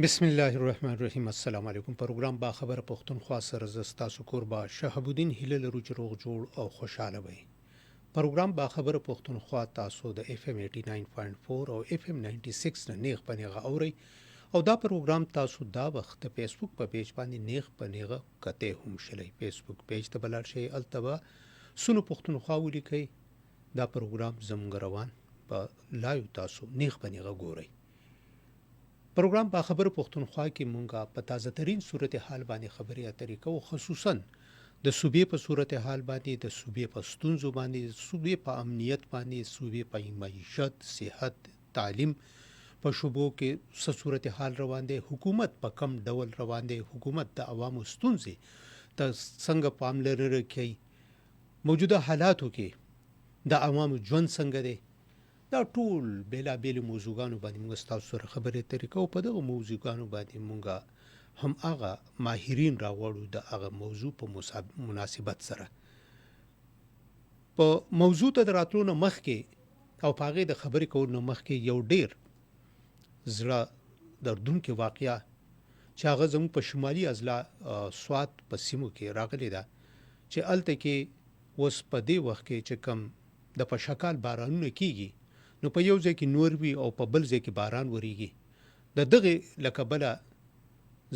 بسم الله الرحمن الرحیم. السلام علیکم. پروګرام با خبر پښتونخوا سره زستا سکوربا شهاب الدین هلال لرو روغ جوړ او خوشاله وي. پروګرام با خبر پښتونخوا تاسو د اف ام 89.4 او اف ام 96 نه نیغ پنیغه اوري او دا پروګرام تاسو دا وخت په فیسبوک په پیج باندې نیغ پنیغه کته هم شلی. فیسبوک پیج ته بلل شي التبا سونو پښتونخوا ولیکي. دا پروګرام زموږ روان په لایو تاسو نیغ پنیغه ګوري. پروګرام په خبر پښتونخوا کې مونږه په تازه ترين صورتحال باندې خبرې اترې کوو، خصوصا د صوبې په صورتحال باندې، د صوبې په ستونزو باندې، د صوبې په امنیت باندې، صوبې په معیشت، صحت، تعلیم په شوبو کې څه صورتحال روان دی، حکومت په کم ډول روان دی، حکومت د عوامو ستونزې ته څنګه پاملرنه کوي، موجوده حالاتو کې د عوامو ژوند څنګه دی. دا ټول بیلابیل موضوعګانو باندې موږ تاسو سره خبرې اترې کوو. په دغه موضوعګانو باندې موږ هم هغه ماهرین راوړو د هغه موضوع په مناسبت سره. په موضوع ته راتلو نه مخکې او په هغې د خبرې کولو نه مخکې یو ډېر زړه دردونکې واقعه چې هغه زموږ په شمالي اضلاع سوات په سیمو کې راغلې ده، چې هلته کې اوس په دې وخت کې چې کوم د پشکال بارانونه کېږي، نو په یو ځای کې نور وي او په بل ځای کې باران وریږي. د دغه له کبله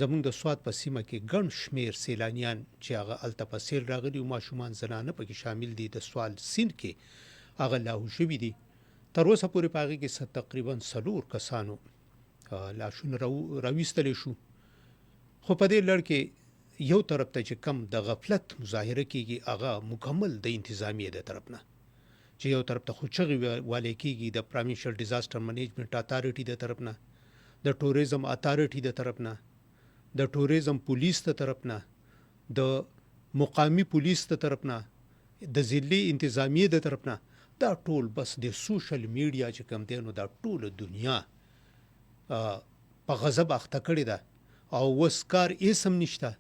زموږ د سوات په سیمه کې ګڼ شمېر سیلانیان چې هغه هلته په سیل راغلي او ماشومان زنانه پکې شامل دي، د سوال سیند کې هغه لاهو شوي دي. تر اوسه پورې په هغې کې تقریبا 4 کسانو لاشونه راویستلی شو. خو په دې لړ کې یو طرف ته چې کم د غفلت مظاهره کېږي، هغه مکمل د انتظامیې د طرف نه، چې یو طرف ته خو چغې والې کېږي د پرامینشل ډیزاسټر منیجمنت اتارټي د طرف نه، د ټوریزم اتارټي د طرف نه، د ټوریزم پولیس د طرف نه، د مقامی پولیس د طرف نه، د ضلعي انتظامیې د طرف نه. دا ټول بس د سوشل میډیا چې کوم دی نو دا ټول دنیا په غضب اخته کړې ده او اوس کار هېڅ هم نشته،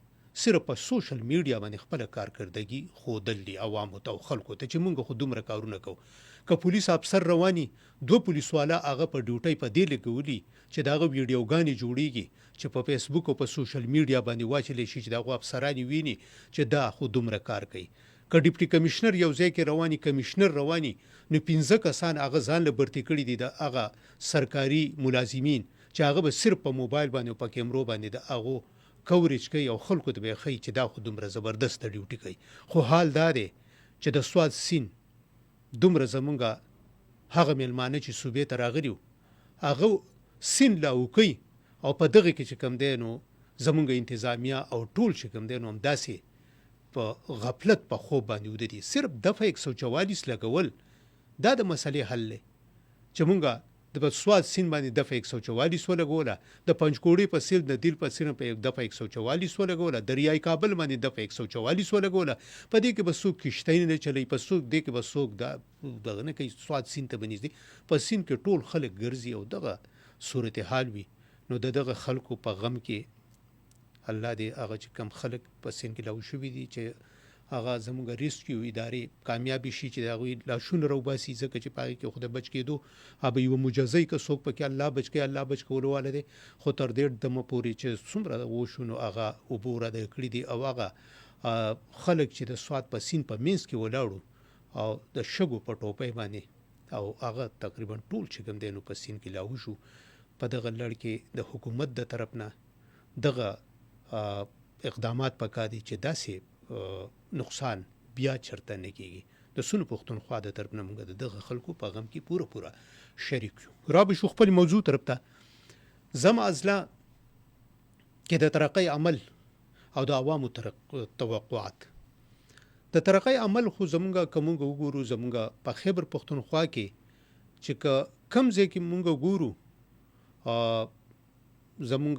صرف په سوشل میډیا باندې خپله کارکردګي ښودل دي عوامو ته او خلکو ته، چې موږ خو دومره کارونه کوو. که پولیس افسر رواني، 2 پولیسوالا هغه په ډیوټۍ په دې لګولي چې د هغه ویډیوګانې جوړیږي چې په فیسبوک او په سوشل میډیا باندې واچولی شي، چې د هغو افسران ویني چې دا خو دومره کار کوي. که ډیپټي کمیشنر یو ځای کې رواني، کمیشنر رواني، نو 15 کسان هغه ځان له برتې کړي دي، د هغه سرکاري ملازمین چې هغه به صرف په موبایل باندې او په کیمرو باندې د هغو کوریج کوي او خلکو ته به ښیي چې دا خو دومره زبردسته ډیوټي کوي. خو حال دا دی چې د سوات سیند دومره زمونږ هغه میلمانه چې صوبې ته راغلي وو، هغه سیند لاهو کوي او په دغه کې چې کوم دی نو زمونږ انتظامیه او ټول چې کوم دی نو همداسې په غفلت په خوب باندې وده دي. صرف دفعه 144 لګول دا د مسئلې حل دی، چې مونږ د سوات سیند باندې دفعه 144 ولګوله، د پنجکوړې په سیند د دیل په سیند په دفعه 144 ولګوله، دریای کابل باندې دفعه 144 ولګوله. په دې کې به څوک کښتۍ نه چلی، په څوک دې کې به څوک دغه نه کوي. سوات سیند ته به نږدې په سیند کې ټول خلک ګرځي او دغه صورتحال وي. نو دغه خلکو په غم کې الله دې هغه چې کم خلک په سیند کې لاهو شوي دي چې هغه زموږ ریسکیو ادارې کامیابي شي چې د هغوی لاشونه راوباسي، ځکه چې په هغې کې خو د بچ کېدو هغه یوه مجزۍ که څوک پکې الله بچ کوي، الله بچ کولو والا دی. خو تر دې دمه پورې چې څومره وشو نو هغه اوبو راده کړي دي او هغه خلک چې د سوات په سیند په منځ کې ولاړو او د شګو په ټوپۍ باندې او هغه تقریبا ټول چې کوم دی نو په سیند کې لاهو شو. په دغه لړ کې د حکومت د طرف نه دغه اقدامات پکار دي چې داسې نقصان بیا چرته نه کېږي. د سونو پښتونخوا د طرف نه موږ دغه خلکو په غم کې پوره شریک یو. را به شو خپل موضوع طرف ته. زم اضلاع کې د ترقۍ عمل او د عوامو توقعات. د ترقۍ عمل خو زمونږ که مونږ وګورو زمونږ په خیبر پښتونخوا کې چې که کم ځای کې مونږ ګورو زمونږ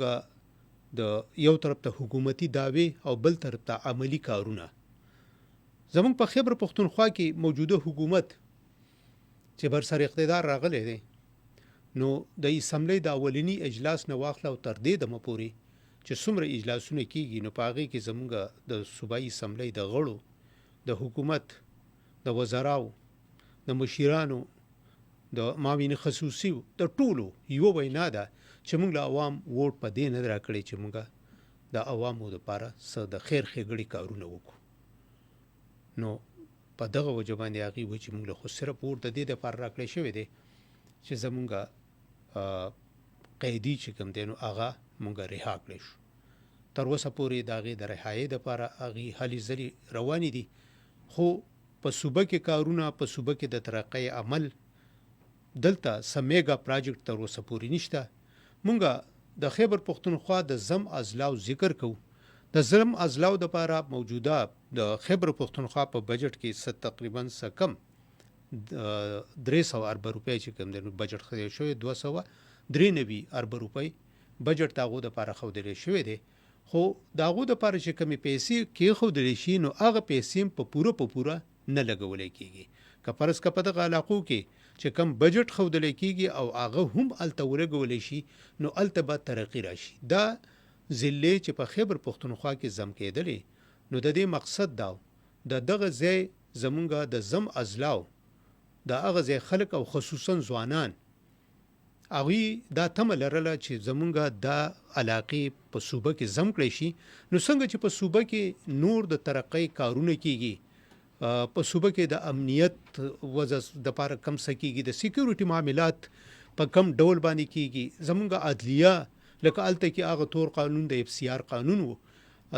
د یو طرف ته حکومتي دعوی او بل طرف ته عملی کارونه. زمونږ په خیبر پښتونخوا کې موجوده حکومت چې بر سر اقتدار راغلی دی، نو د اسمبلی د اولینی اجلاس نه واخله او تر دې دمه پورې چې څومره اجلاسونه کېږي، نو په هغې کې زمونږ د صوبایي اسمبلی د غړو، د حکومت، د وزراو، د مشیرانو، د معاون خصوصي، د ټولو یوه وینا ده چې موږ له عوام ووټ په دې نه راکړی چې موږ د عوامو دپاره څه د خیر ښېګړې کارونه وکړو. نو په دغه وجه باندې هغې وایي چې موږ له خو صرف ووټ د دې دپاره راکړی شوی دی چې زمونږ قیدي چې کوم دی نو هغه موږ رها کړی شو. تر اوسه پورې د هغې د رهایۍ دپاره هغې هلې ځلې روانې دي، خو په صوبه کې کارونه، په صوبه کې د ترقۍ عمل دلته څه میګا پراجیکټ تر اوسه پورې نشته. مونږ د خیبر پښتونخوا د زم اضلاع ذکر کوو. د زم اضلاع دپاره موجوده د خیبر پښتونخوا په بجټ کې تقریبا څه کم 300 اربه روپۍ چې کوم دی نو بجټ ښودل شوی، 293 اربه روپۍ بجټ د هغو دپاره ښودلی شوی دی. خو د هغو دپاره چې کومې پیسې کېښودلی شي نو هغه پیسې په پوره نه لګولی کېږي. که فرض که په دغه علاقو کې چې کم بجټ ښودلی کېږي او هغه هم هلته ولګولی شي نو هلته به ترقي راشي. دا ضلعې چې په خیبر پښتونخوا کې زم کېدلې نو د دې مقصد دا د دغه ځای زمونږ د زم اضلاع د هغه ځای خلک او خصوصا ځوانان هغوی دا تمه لرله چې زمونږ دا علاقې په صوبه کې زم کړی شي. نو څنګه چې په صوبه کې نور د ترقۍ کارونه کېږي، په صوبه کې د امنیت وضع دپاره کم څه کېږي، د سیکیورټي معاملات په کم ډول باندې کېږي، زمونږ عدلیه لکه هلته کې هغه تور قانون د FCR قانون و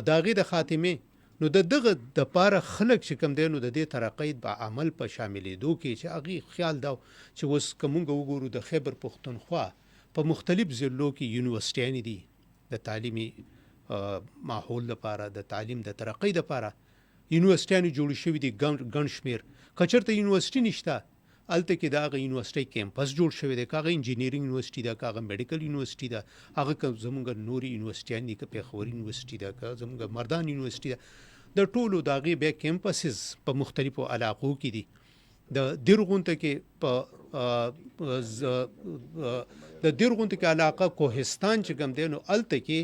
د هغې د خاتمې نو د دغه دپاره خلک چې کوم دی نو د دې ترقۍ په عمل په شاملېدو کې چې هغې خیال دا چې اوس که مونږ وګورو د خیبر پښتونخوا په مختلف ضلعو کې یونیورسټیانې دي د تعلیمي ماحول لپاره، د تعلیم د ترقۍ دپاره یونیورسټیانې جوړې شوي دي ګڼ شمېر. که چېرته یونیورسټي نشته هلته کې د هغه یونیورسټۍ کیمپس جوړ شوی دی، که هغه انجینیرینګ یونیورسټي ده، که هغه میډیکل یونیورسټي ده، هغه که زمونږ نورې یونیورسټیانې دي، که پېښور یونیورسټي ده، که زمونږ مردان یونیورسټي ده، د ټولو د هغې بیا کیمپسز په مختلفو علاقو کې دي. د دیر غونډه کې په د دیر غونډه کې علاقه کوهستان چې کوم دی نو هلته کې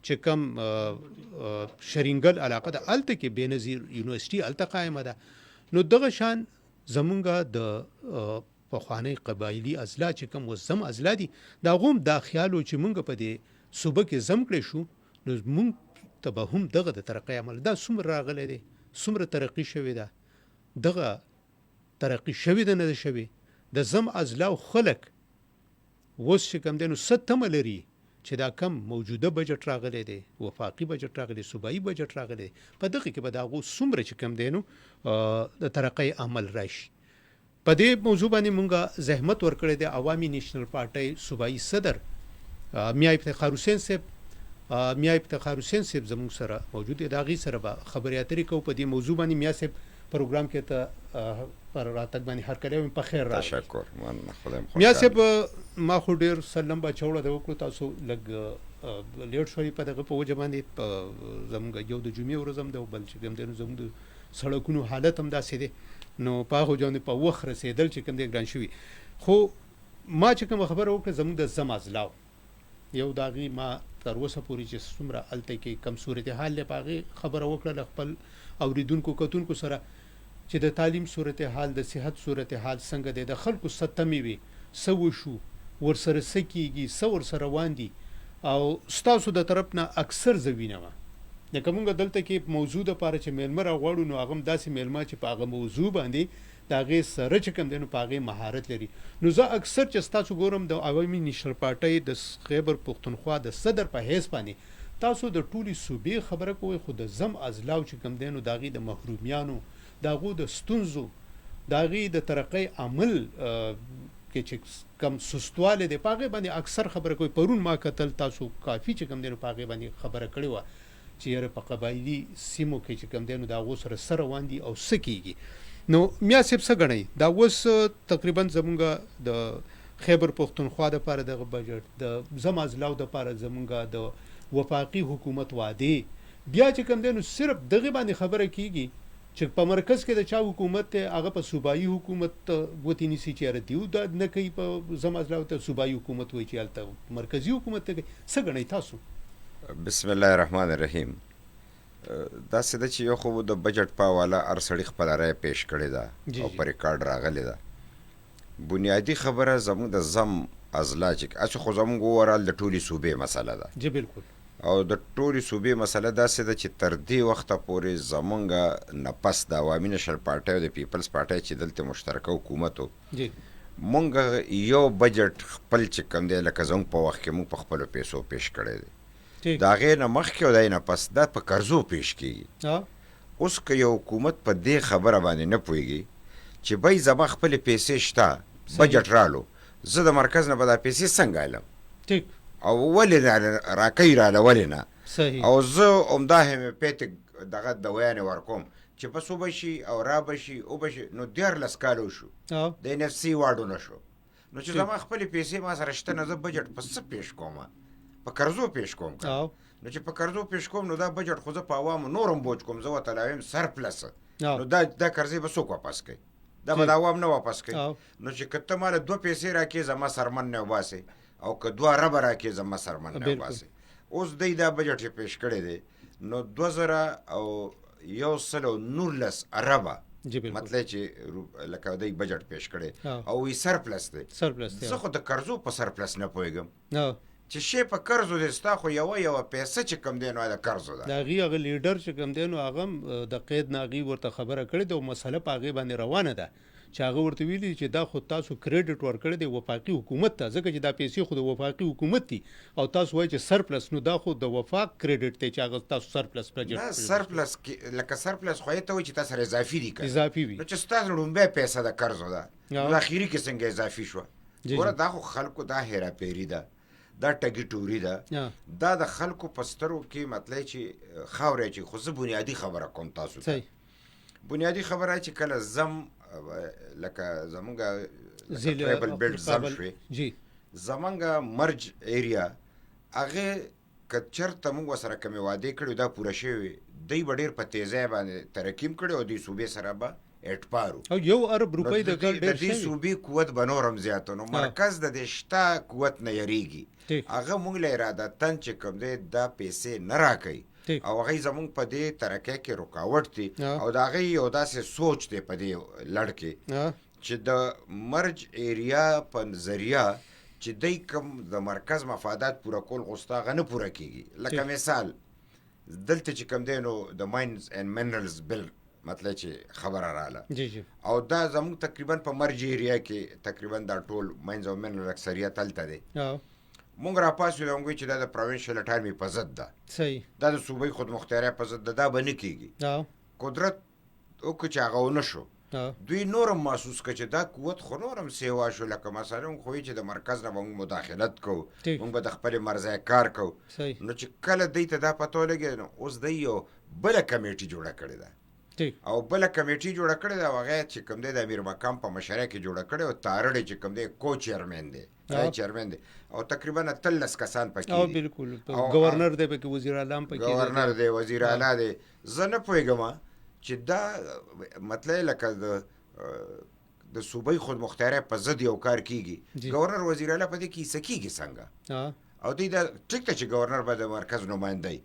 چې کوم شرینګل علاقه ده هلته کې بېنظیر یونیورسټي هلته قایمه ده. نو دغه شان زمونږ د پخوانی قبایلي اضلاع چې کوم اوس زم اضلاع دي د هغو هم دا خیال و چې مونږ په دې صوبه کې زم کړی شو نو مونږ ته به هم دغه د ترقۍ عمل دا څومره راغلی دی، څومره ترقي شوې ده، دغه ترقي شوې ده نه ده شوې. د زم اضلاع خلک اوس چې کوم دی نو څه تمه لري چې دا کم موجوده بجټ راغلی دی، وفاقي بجټ راغلی، صوبایي بجټ راغلی دی، په دغه کې به د هغو څومره چې کوم دی نو د ترقۍ عمل راشي. په دې موضوع باندې مونږ زحمت ورکړی دی. عوامي نیشنل پارټۍ صوبایي صدر میاں افتخار حسین صاحب زموږ سره موجود دی، د هغې سره به خبرې اترې کوو په دې موضوع باندې. میاں صاحب پروګرام کې ته پر راتګ باندې هرکلی وایم، په خیر راغلی. تشکر. میاں صاحب ما خو ډېر څه لمبه چوړه ده وکړو، تاسو لږ لیټ شوي په دغه په وجه باندې. زموږ یو د جمعې ورځ هم ده او بل چې کوم دی نو زموږ د سړکونو حالت هم داسې دی نو په هغو باندې په وخت رسېدل چې کوم دی ګران شوي. خو ما چې کومه خبره وکړه زموږ د زم اضلاع یو د هغې ما تر اوسه پورې چې څومره هلته کې کم صورتحال دی په هغې خبره وکړه له خپل اورېدونکو کتونکو سره چې د تعلیم صورتحال، د صحت صورتحال څنګه دی، د خلکو څه تمې وي، څه وشو، ورسره څه کېږي، څه ورسره روان دي. او ستاسو د طرف نه اکثر زه وینم لکه مونږ دلته کې موضوع دپاره چې میلمه راغواړو نو هغه هم داسې میلمه چې په هغه موضوع باندې د هغې سره چې کوم دی نو په هغې مهارت لري. نو زه اکثر چې ستاسو ګورم د عوامي نیشنل پارټۍ د خیبر پښتونخوا د صدر په حیث باندې تاسو د ټولې صوبې خبره کوئ، خو د زم اضلاع چې کوم دی نو د هغې د محرومیانو، د هغو د ستونزو، د هغې د ترقۍ عمل کې چې کم سستوالی دی په هغې باندې اکثر خبره کوئ. پرون ما کتل تاسو کافي چې کوم دی نو په هغې باندې خبره کړې وه چې یاره په قبایلي سیمو کې چې کوم دی نو د هغو سره څه روان دي او څه کېږي. نو میاں صاحب څه ګڼئ دا اوس تقریبا زمونږ د خیبر پښتونخوا دپاره دغه بجټ، د زم اضلاع دپاره زمونږ د وفاقي حکومت وعدې بیا چې کوم دی نو صرف دغې باندې خبره کېږي چې په مرکز کې د چا حکومت دی هغه په صوبایي حکومت ګوتې نیسي چې یاره دیو دا نه کوي، په زم اضلاع ته صوبایي حکومت وایي چې هلته مرکزي حکومت ته کوي. څه ګڼئ تاسو؟ بسم الله الرحمن الرحیم. داسې ده چې یو خو د بجټ په حواله هر سړي خپله رایه پیش کړې ده او په ریکارډ راغلې ده. بنیادي خبره زموږ د زم اضلاع چې اسې خو زمونږ اوورال د ټولې صوبې مسله ده جی بالکل او د ټولې صوبې مسله داسې ده چې تر دې وخته پورې زمونږ نه پس د عوامي نشل پارټۍ او د پیپلز پارټۍ چې دلته مشترکه حکومت و جی مونږ یو بجټ خپل چې کوم دی لکه زموږ په وخت کې مونږ په خپلو پیسو پیش کړی دی د هغې نه مخکې او د هغې نه پس دا په قرضو پیش کېږي اوس که یو حکومت په دې خبره باندې نه پوهېږي چې بی زما خپلې پیسې شته بجټ رالو زه د مرکز نه به دا پیسې څنګه علم او ولې راکوي راله ولې نه او زه همدا همیپیتک دغه دویانې ورکوم چې بس وبه شي او را به شي وبه شي نو 14 کاله وشو د ان اف سي واډونه شو نو چې زما خپلې پیسې ما سره شته نه زه بجټ په څه پیش کوم په قرضو پیش کوم نو چې په قرضو پیش کوم نو دا بجټ خو زه په عوامو نورم بوج کوم زه ورته لایم سرپلس نو دا قرضې به څوک واپس کوي دا به د عوام نه واپس کوي نو چې که ته ماله 2 پیسې راکړې زما سرمن نه وباسې او که 2 اربه راکړې زما سرمن نه وباسې اوس دی دا بجټ یې پیش کړی دی نو 2019 اربه مطلب چې لکه دی بجټ پیش کړی او وی سرپلس دی زه خو د قرضو په سرپلس نه پوهېږم چې شی په قرضو دی ستا خو یوه پیسه چې کم دی نو د قرضو ده د هغې هغه لیډر چې کم دی نو هغه هم د قید نه هغې ورته خبره کړې ده او مسله په هغې باندې روانه ده چې هغه ورته ویلي چې دا خو تاسو کریډټ ورکړی دی وفاقي حکومت ته ځکه چې دا پیسې خو د وفاقي حکومت دي او تاسو وایي چې سرپلس نو دا خو د وفاق کریډټ دی چې هغه تاسو سرپلس بجټ نه سرپلس لکه سرپلس خو یې ته وایي چې تا سره اضافي دي که اضافي وي نو چې ستا لومبی پیسه د قرضو ده نو د اخري کې څنګه اضافي شوه ګوره دا خو خلکو دا هیراپیري ده دا ټګي ټوري ده دا د خلکو په سترو کې مطلب چې خاورې چې خو زه بنیادي خبره کوم تاسو ته بنیادي خبره چې کله زم لکه زمونږ ټرایبل بیلټ زم شوې زمونږ مرج ایریا هغې که چېرته موږ ورسره کمې وعدې کړي دا پوره شوې دی به ډېر په تیزۍ باندې ترقیم کړی او دې صوبې سره به اعتبارو او 1 ارب روپۍ د دې صوبې قوت به نور هم زیاتو نو مرکز د دې شته قوت نه یریږي هغه موږ له ارادتن چې کوم دی دا پیسې نه راکوي او هغې زمونږ په دې ترقۍ کې رکاوټ دی او د هغې یو داسې سوچ دی په دې لړ کې چې د مرج ایریا په ذریعه چې دی کوم د مرکز مفادات پوره کول غوښته هغه نه پوره کېږي لکه مثال دلته چې کوم دی نو د ماینز اینډ منرلز بل مطلب چې خبره رااله او دا زموږ تقریبا په مرج ایریا کې تقریبا دا ټول ماینز او منرل اکثریت هلته دی مونږ راپاسو دا مونږ چې دا د پروینشل اټارمي په ضد ده دا د صوبې خودمختارۍ په ضد ده دا به نه کېږي قدرت وکړو چې هغه ونه شو دوی نورم محسوس کړه چې دا قوت خو نورم سیوا شو لکه مثلا مونږ خو چې د مرکز نه به مونږ مداخلت کوو مونږ به د خپلې مرضی کار کوو نو چې کله دوی ته دا پته ولګېده نو اوس دوی یو بله کمیټي جوړه کړې ده او بله کمیټي جوړه کړې ده او هغه چې کوم دی د امیر مقام په مشرۍ کې جوړه کړې او تارړې چې کوم دی کو چیرمن دی چیرمن دی او تقریبا 13 کسان پکې او بالکل گورنر دی پکې وزیر اعلی پکې گورنر دی وزیر اعلی دی زه نه پوهېږم چې دا مطلب لکه د صوبې خودمختارۍ په ضد یو کار کېږي گورنر وزیر اعلی په دې کې حصه کېږي څنګه او دوی دا ټیک ده چې گورنر به د مرکز نماینده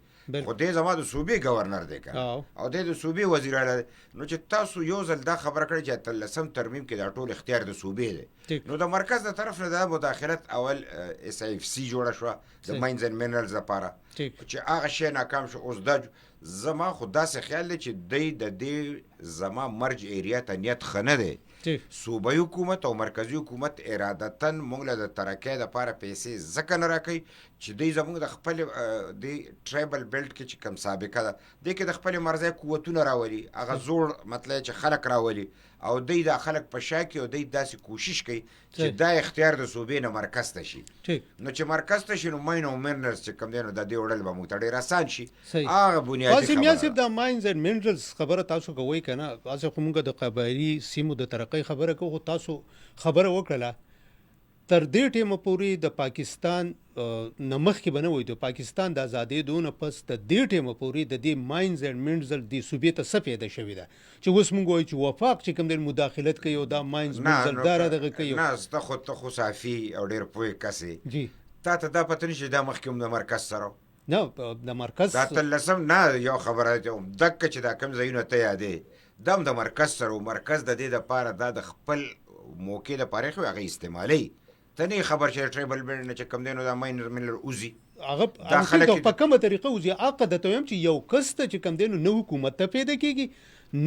خو دی زما د صوبې گورنر دی که او دی د صوبې وزیر اعلی دی نو چې تاسو یو ځل دا خبره کړې چې 13 ترمیم کې دا ټول اختیار د صوبې دی نو د مرکز د طرف نه دا مداخلت اول اس ایف سی جوړه شوه د ماینز اینډ منرلز لپاره چې هغه شی ناکام شو اوس دا زما خو داسې خیال دی چې دی د دې زما مرج ایریا ته نیت ښه نه دی صوبایي حکومت او مرکزي حکومت ارادتن موږ له د ترقۍ دپاره پیسې ځکه نه راکوي چې دوی زموږ د خپل د ټرایبل بیلټ کې چې کوم سابقه ده دې کې د خپلې مرضۍ قوتونه راولي هغه زوړ مطلب چې خلک راولي او دوی دا خلک په شا کې او دوی داسې کوشش کوي چې دا اختیار د صوبې نه مرکز ته شي نو چې مرکز ته شي نو ماین او منرلز چې کوم دی نو د دې وړل به موږ ته ډېر اسان شي هغه بنیادي قاسم یاسف د ماینز اینډ منرلز خبره تاسو کوئ که نه تاسو خو موږ د قبایلي سیمو د ترقۍ خبره کوو تاسو خبره وکړله تر دې ټیمه پورې د پاکستان نه مخکې به نه وایي د پاکستان د ازادېدو نه پس د دې ټیمه پورې د دې ماینز اینډ منرلز دې صوبې ته څه پیدا شوې ده چې اوس موږ وایو چې وفاق چې کوم دی مداخلت کوي او دا ماینز منرل دا دغه کوي نه ته خو صافي او ډېر پوهې کس یې تا ته دا پته نه شي دا مخکې هم د مرکز سره نه د مرکز دا 13 نه یو خبره دکه چې دا کوم ځایونه ته یادې دا هم د مرکز سره مرکز د دې دپاره دا د خپل موقع دپاره خو هغه استعمالوي ته نه خبر چې ټریبل بیلډ نه چې کوم دی نو دا ماینر ملر اوزي هغه خلک په کومه طریقه وزي عقد ته هم چې یو کس ته چې کم دینو نو حکومت ته پیدا کیږي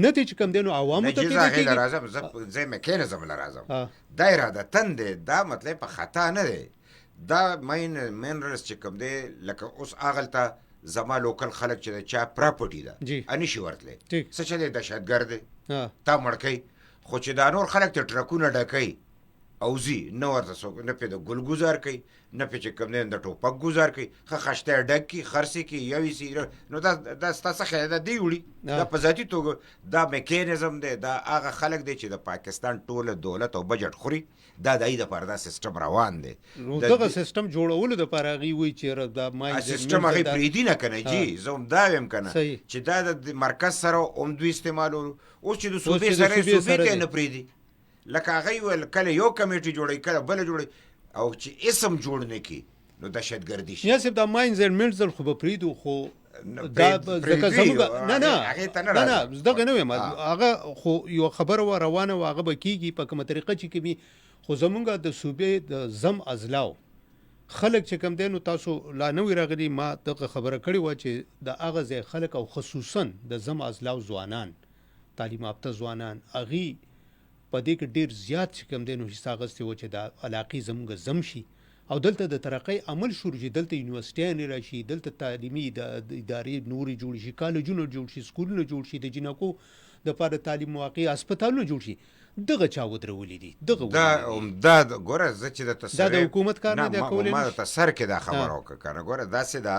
نه ته چې کم دینو عوامو ته پیدا کیږي راځم زه میکانیزم لرازم دا اراده تند ده مطلب په خطا نه دی دا مینرلز چې کم دی لکه اوس اغلته زما لوکل خلک چې چا پراپرټی ده اني شي ورتله څه چې د دهشتګرد دی تا مړکې خو چې دا نور خلک ته ټرکونه ډکې او زی نه ورته څوک نه پې د ګل ګزار کوي نه پې چې کوم دی د ټوپک ګزار کوي ښه خشته ډک کي خرڅې کي یوې سي نو دا ستا څخه دا دی وړي دا په ذاتي توګه دا میکانیزم دی دا هغه خلک دی چې د پاکستان ټوله دولت او بجټ خوري دا د ای دپاره دا سیسټم روان دی نو دغه سیسټم جوړولو دپاره هغوی وایي چې دا سیسټم هغوی پرېږدي نه که نه جي زه هم دا ویم که نه چې دا د مرکز سره هم دوی استعمالولو اوس چې د صوبې سره یې صوبې ته یې نه پرېږدي لکه هغوی ویل کله یو کمیټي جوړوي کله بله جوړوي او چې اسم جوړ نه کړي نو دهشتګردي شي یا صاحب دا ماینز اینډ ملزل خو به پرېږدو خو دا ځکه زموږ نه دغه نه ویم هغه خو یوه خبره وه روانه وه هغه به کېږي په کومه طریقه چې کوي خو زمونږ د صوبې د زم اضلاو خلک چې کوم دی نو تاسو لا نه وي راغلي ما دغه خبره کړې وه چې د هغه ځای خلک او خصوصا د زم اضلاو ځوانان تعلیم یافته ځوانان هغوی په دې کې ډېر زیات چې کوم دی نو حصه اخیستې وه چې دا علاقې زموږ زم شي او دلته د ترقۍ عمل شروع شي دلته یونیورسټیانې راشي دلته تعلیمي د ادارې نورې جوړ شي کالجونه جوړ شي سکولونه جوړ شي د جنکو دپاره تعلیم مواقع هسپتالونه جوړ شي دغه چا ودرولي دي دغه دا ګوره زه چې درته دا د حکومت کار نه دی کولی ما درته سر کې دا خبره وکړه که نه ګوره داسې ده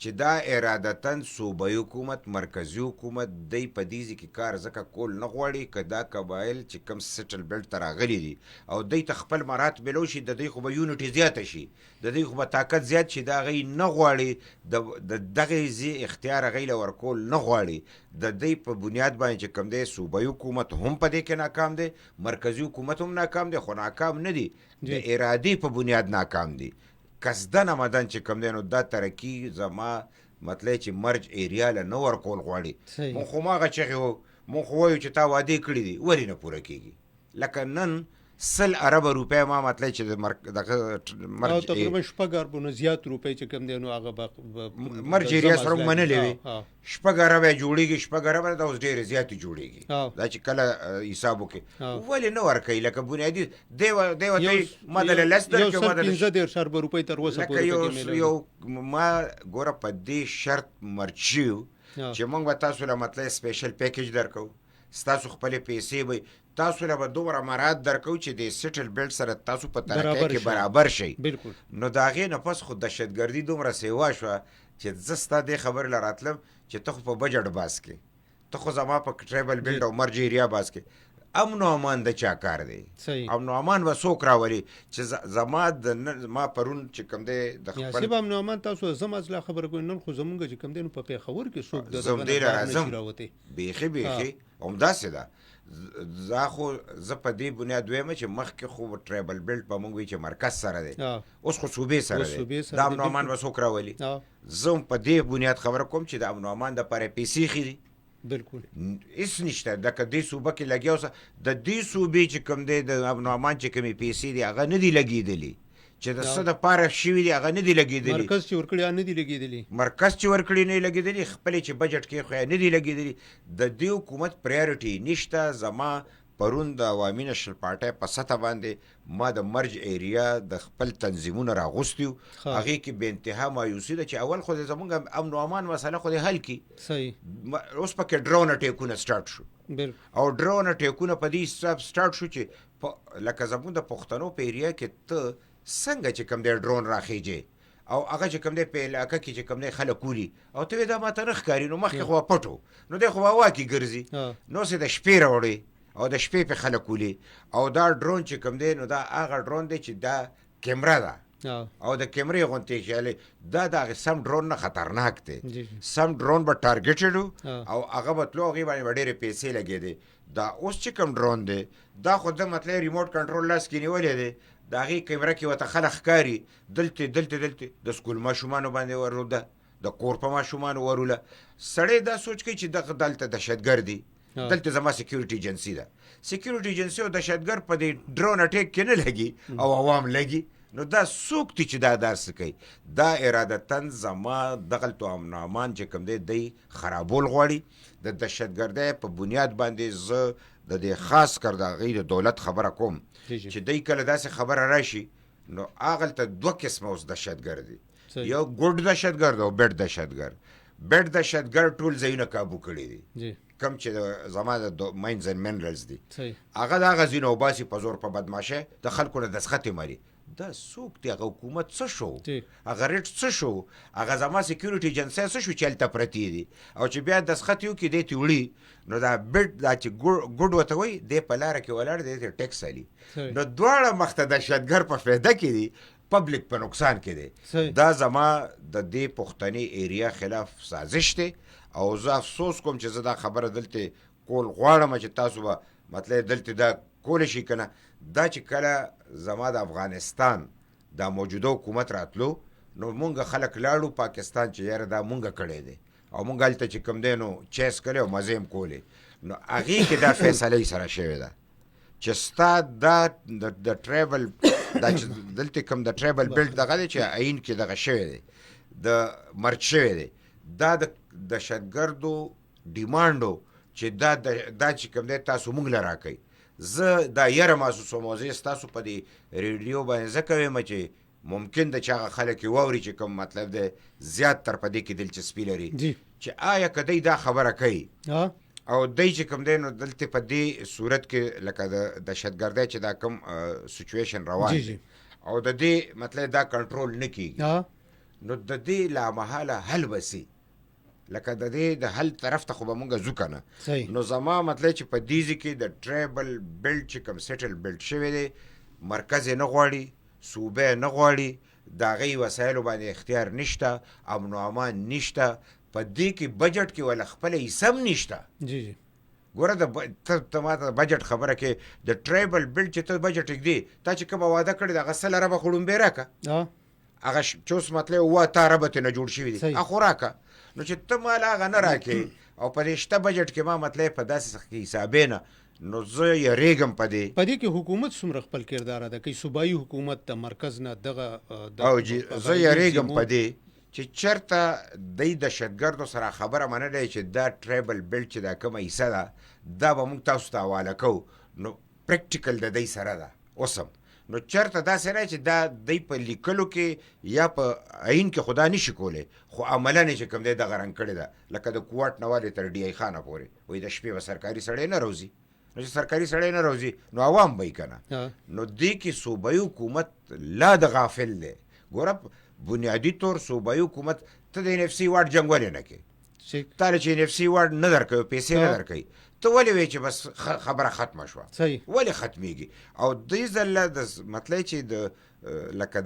چې دا ارادتاً صوبایي حکومت مرکزي حکومت دی په دې ځای کې کار ځکه کول نه غواړي که دا قبایل چې کوم سیټل بیلټ ته راغلي دي او دوی ته خپل مرات میلو شي د دوی خو به یونټي زیاته شي د دوی خو به طاقت زیات شي دا هغوی نه غواړي د دغې ځای اختیار هغوی له ورکول نه غواړي د دوی په بنیاد باندې چې کوم دی صوبایي حکومت هم په دې کې ناکام دی مرکزي حکومت هم ناکام دی خو ناکام نه دي د ارادې په بنیاد ناکام دي قصدن آمدن چې کوم دی نو دا ترقي زما مطلب چې مرج ایریا له نه ورکول غواړي مونږ خو هماغه چغې وو مونږ خو وایو چې تا وعدې کړي دي ولې نه پوره کېږي لکه نن 100 اربه روپۍ ما مطلب چې دغه تقریبا 6 اربونه زیات روپۍ چې کوم دی نو هغه مرج ایریا سره منلې وي 6 اربه جوړېږي 6 اربه دا اوس ډېرې زیاتې جوړېږي دا چې کله حساب وکړي ولې نه ورکوي لکه بنیادي دی ورته ما دله لس درکړو ما دله 15 اربه روپۍ تر اوسه پورې یو ما ګوره په دې شرط مرج شو چې موږ به تاسو له مطلب سپیشل پیکیج درکو ستاسو خپلې پیسې به تاسو له به دومره مراد درکو چې د سیټل بیلټ سره تاسو په ترقۍ کې برابر شئ نو د هغې نه پس خو دهشتګردي دومره سیوا شوه چې زه ستا دې خبرې له راتلم چې ته خو په بجټ باس کې ته خو زما په ټریبل بیلټ او مرج ایریا باس کې امن او امان د چا کار دی امن او امان به څوک راولي چې زما ما پرون چې کوم دی د خپل یا امن او امان تاسو زما اصله خبره کوي نن خو زمونږ چې کوم دی نو په پیښور کې څوک د زم دی راځم بیخي همداسې ده زه خو زه په دې بنیاد ویم چې مخکې خو ټریبل بیلټ به مونږ وي چې مرکز سره دی اوس خو صوبې سره دی د امن او امان به څوک راولي زه هم په دې بنیاد خبره کوم چې د امن او امان دپاره پیسې ښې دي بالکل هیڅ نشته لکه دې صوبه کې لګیا اوسه د دې صوبې چې کوم دی د امن او امان چې کومې پیسې دي هغه نه دي لګېدلي چې د څه دپاره شوي دي هغه نه دي لګېدلي مرکز چې ورکړي نه دي لګېدلي مرکز چې ورکړي نه لګېدلي خپلې چې بجټ کې خو نه دي لګېدلي د دې حکومت پرایورټي نشته زما پرون د عوامي نشل پارټۍ په سطح باندې ما د مرج ایریا د خپل تنظیمونه راغوستي وو هغې کې بې انتها مایوسي ده چې اول خو د زمونږ امن او امان مسله خو دې حل کړي اوس پکې ډرون اټیکونه سټارټ شو او ډرون اټیکونه په دې حساب سټارټ شو چې لکه زمونږ د پښتنو په ایریا کې ته څنګه چې کوم دی ډرون راخیږي او هغه چې کوم دی په علاقه کې چې کوم دی خلک ولي او ته دا ماته نه ښکاري نو مخکې خو پټو نو دی خو هوا کې ګرځي نو سې د شپې راوړي او د شپې په خلک ولي او دا ډرون چې کوم دی نو دا هغه ډرون دی چې دا کیمرا ده او د کیمرې غونتې چې دا د هغې سم ډرون نه خطرناک دی سم ډرون به ټارګېټډ او هغه به تلو هغې باندې به ډېرې پیسې لګېدې دا اوس چې کوم ډرون دی دا خو د مطلب ریموټ کنټرول لاس کې نیولی دی د هغې کیمره کې ورته خلک ښکاري دلته د سکول ماشومانو باندې وروده د کور په ماشومانو وروله سړی دا سوچ کوي چې دغه دلته دهشتګرد دي دلته زما سکیورټي ایجنسي ده. سکیورټي ایجنسي او دهشتګر په دې ډرون اټیک کې نه لګي او عوام لګي. نو دا څوک دي چې دا داسې کوي؟ دا ارادتاً زما دغلته امن او امان چې کوم دی خرابول غواړي. د دهشتګردۍ په بنیاد باندې زه د دې خاص کر د هغې د دولت خبره کوم چې دی کله داسې خبره راشي نو هغلته دوه قسمه اوس دهشتګر دي. یو ګوډ دهشتګرد او بیډ دهشتګر. بیډ دهشتګر ټول ځایونه کابو کړي دي کم چې زما د ماینز اینډ منرلز دي. هغه د هغه ځایونه وباسي په زور په بدماشۍ د خلکو نه دسخطې مري. دا څوک دی؟ هغه حکومت څه شو؟ هغه ریټ څه شو؟ هغه زما سکیورټي ایجنسۍ څه شو چې هلته پرتې دي؟ او چې بیا دسخط یې وکړي دی ته وړي نو دا بیډ دا چې ګوډ ورته وایي دی په لاره کې ولاړ دی ته ټیکس علي. نو دواړه مخته دهشتګر په فایده کې دي، پبلک په نقصان کې دی. دا زما د دې پښتني ایریا خلاف سازش دی او زه افسوس کوم چې زه دا خبره دلته کول غواړم چې تاسو به مطلب دلته دا کولی شي که نه. دا چې کله زما د افغانستان دا موجوده حکومت راتلو نو مونږ خلک لاړو پاکستان چې یاره دا مونږ کړی دی او مونږ هلته چې کوم دی نو چیس کړی او مزې هم کولې. نو هغې کې دا فیصله یې سره شوې ده چې ستا دا د ټریبل دا چې دلته کوم د ټریبل بیلټ دغه دی چې عین کې دغه شوی دی د مرچ شوی دی. دا د دهشتګردو ډیمانډو چې دا چې کوم دی تاسو مونږ له راکوئ. زه دا یره محسوسوم او زه ستاسو په دې ریډیو باندې زه کویم چې ممکن ده چې هغه خلک یې واوري چې کوم مطلب دی زیات تر په دې کې دلچسپي لري چې آیا که دی دا خبره کوي او دی چې کوم دی نو دلته په دې صورت کې لکه د دهشتګردۍ چې دا کوم سچویشن روان دی او د دې مطلب دا کنټرول نه کېږي نو د دې لامحاله حل وسي لکه د دې د حل طرف ته خو به مونږ ځو که نه. نو زما مطلب چې په دې کې د ټریبل بیلټ چې کوم سیټل بیلټ شوی دی مرکز یې نه غواړي، صوبه یې نه غواړي، د هغې وسایلو باندې اختیار نشته، امن و امان نشته، په دې کې بجټ کې ولا خپله حصه هم نشته. ګوره ته ما ته بجټ خبره کې د ټریبل بیلټ چې ته بجټ ږدي تا چې کومه واده کړې ده هغه 100 اربه خو ډومبې راکړه هغه چې اوس مطلب 7 اربه ترې نه جوړ شوي دي هغه خو راکړه. نو چې ته مال هغه نه راکې او په دې شته بجټ کې ما مطلب په داسې حسابې نه نو زه یریږم په دې کې حکومت څومره خپل کردار ادا کوي، صوبایي حکومت د مرکز نه دغه او زه یریږم په دې چې چېرته دی دهشتګردو سره خبره منلی چې دا ټریبل بیلټ چې دا کومه حصه ده دا به موږ تاسو ته حواله کوو نو پریکټیکل د دی سره ده اوس هم. نو چېرته داسې نه چې دا دی په لیکلو کې یا په عین کې خو دا نشي کولی خو عملاً یې چې کوم دی دغه رنګ کړې ده لکه د کوټ نه والې تر ډي آی خانه پورې وایي د شپې به سرکاري سړی نه روځي. نو چې سرکاري سړی نه روځي نو عوام به یې که نه. نو دې کې صوبایي حکومت لا د غافل دی. ګوره بنیادي طور صوبایي حکومت ته د ان اف سی واډ جنګ ولې نه کوي؟ تا له چې ان اف سی واډ نه درکوي پیسې نه درکوي ته ولې وایې چې بس خبره ختمه شوه؟ ولې ختمیږي؟ او دې ځله د مطلب چې د لکه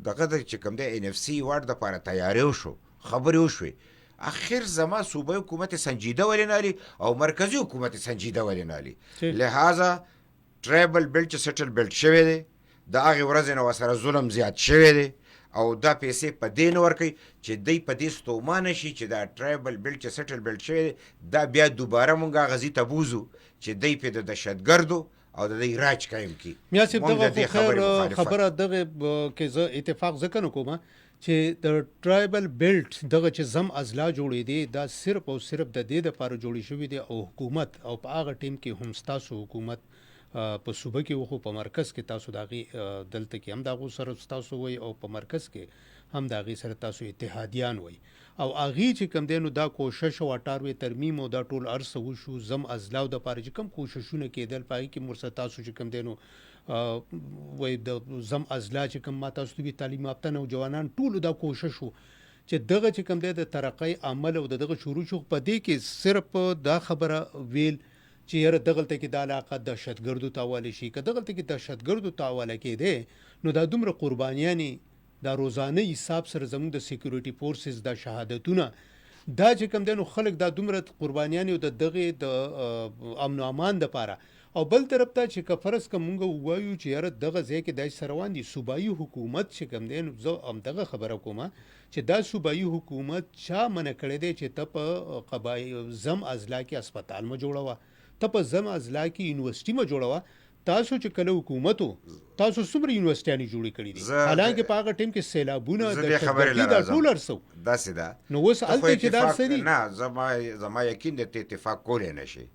دغه چې کوم دی ان اف سی واډ دپاره تیاری وشو خبرې وشوې اخر زما صوبایي حکومت سنجیده ولې نه علي او مرکزي حکومت سنجیده ولې نه علي؟ لہذا ټریبل بیلټ چې سیټل بیلټ شوی دی د هغې ورځې نه ورسره ظلم زیات شوی دی او دا پیسې په دې نه ورکوي چې دی په دې ستومانه شي چې دا ټریبل بیلټ چې سیټل بیلټ شوی دی دا بیا دوباره مونږ هغه ځای ته بوځو چې دی پې د دهشتګردو او د دی راج قایم کړي. میا صاحب دغه خیر خبره دغه کې زه اتفاق ځکه نه کوم چې د ټرایبل بیلټ دغه چې زم اضلاع جوړې دي دا صرف او صرف د دې دپاره جوړې شوي دي او حکومت او په هغه ټیم کې هم ستاسو حکومت په صوبه کې وخو په مرکز کې تاسو د هغې دلته کې هم د هغو سره ستاسو وایي او په مرکز کې هم د هغې سره تاسو اتحادیان وایي او هغې چې کوم دی نو دا کوشش او 98 ترمیم او دا ټول عرصه وشو زم اضلاعو دپاره چې کوم کوششونه کېدل په هغې کې مرسته تاسو چې کوم دی نو وایي د زم اضلاع چې کوم ما تاسو ته تعلیم یافته نوجوانان ټولو دا کوشش و چې دغه چې کوم دی د ترقۍ عمل او دغه شروع شو په دې کې صرف دا خبره ویل چې یاره دغلته کې دا علاقه دهشتګردو ته حواله شي که دغلته کې دهشتګردو ته حواله کېدی نو دا دومره قربانیانې دا روزانه حساب سره زموږ د سیکورټي فورسز دا شهادتونه دا چې کوم دی نو خلک دا دومره قربانیانې او د دغې د امن و امان دپاره او بل طرف ته چې که فرض که مونږ ووایو چې یاره دغه ځای کې داسې سره روان دي صوبایي حکومت چې کوم دی نو زه همدغه خبره کومه چې دا صوبایي حکومت چا منع کړی دی چې ته په زم اضلاع کې اسپتال مه جوړوه ته په زم اضلاع کې یونیورسټي مه جوړوه تاسو چې کله حکومت تاسو څومره یونیورسټیانې جوړې کړې دي حالانکه په هغه ټیم کې سیلابونه د ټول ارسو داسې ده نو اوس هلته چې دا سړي نه زما یقین دی ته اتفاق کولی نه شي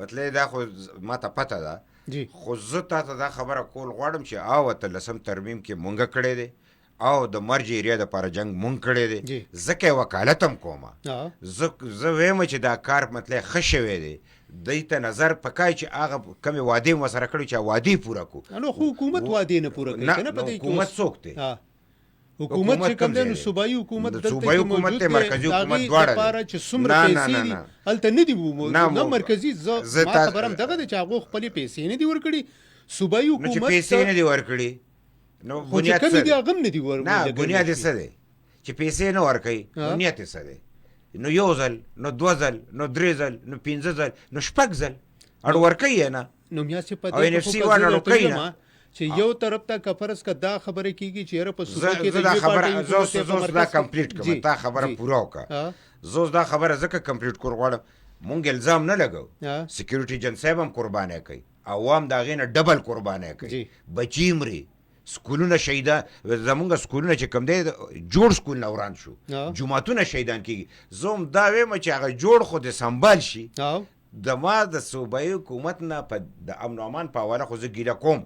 مطلب دا خو ما ته پته ده خو زه تا ته دا خبره کول غواړم چې او 18 ترمیم کې مونږ کړی دی او د مرج ایریا دپاره جنګ مونږ کړی دی ځکه وکالت هم کومه زه وایم چې دا کار مطلب ښه شوی دی دوی ته نظر پکای چې هغه کمې وعدې مو سره کړي چې وعدې پوره کړو نو خو حکومت وعدې نه پوره کوي نه نو حکومت څوک دی حکومت چې کوم دی نو صوبایي حکومت صوبایي حکومت ته مرکزي حکومت دواړه لپاره چې څومره پیسې دي هلته نه دي نه مرکزي زه ما خبره هم دغه دی چې هغوی خپلې پیسې نه دي ورکړي صوبایي حکومت چې پیسې نه دي ورکړي نو بنیاد څه دی هغه هم نه دي ورکړي نه بنیاد یې څه دی چې پیسې نه ورکوي بنیاد یې څه دی نو یو ځل نو دوه ځل نو درې ځل نو پنځه ځل نو شپږ ځل اړ ورکوي یې نه نو میاسې په دې چې یو طرف ته که فرض که دا خبره کېږي چې یاره په صوبه کې زه دا خبره دا کمپلیټ کړم تا خبره پوره وکړه زه دا خبره ځکه کمپلیټ کول غواړم مونږ الزام نه لګو سکیورټي جن صاحب هم قربانۍ کوي عوام د هغې نه ډبل قربانۍ کوي بچي مري سکولونه شهیده زمونږ سکولونه چې کوم دی جوړ سکولونه وران شو جوماتونه شهیدان کېږي زه هم دا وایم چې هغه جوړ خو د سنبال شي د ما د صوبایي حکومت نه په د امن و امان په حواله خو زه ګیله کوم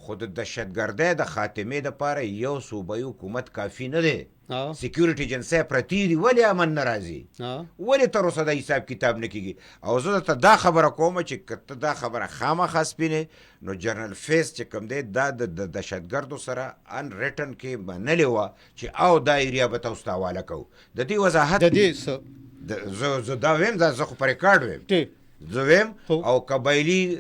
خو د دهشتګردۍ د خاتمې دپاره یو صوبایي حکومت کافي نه دی سکیورټي ایجنسۍ پرتې دي ولې امن نه راځي ولې تر اوسه دا حساب کتاب نه کېږي او زه درته دا خبره کوم چې که ته دا خبره خامخا سپینې نو جنرال فیس چې کوم دی دا د دهشتګردو سره ان ریټن کې منلې وه چې او دا ایریا به تاسو ته حواله کوو د دې وضاحت زه دا ویم زه خو په ریکارډ ویم زه ویم او قبایلي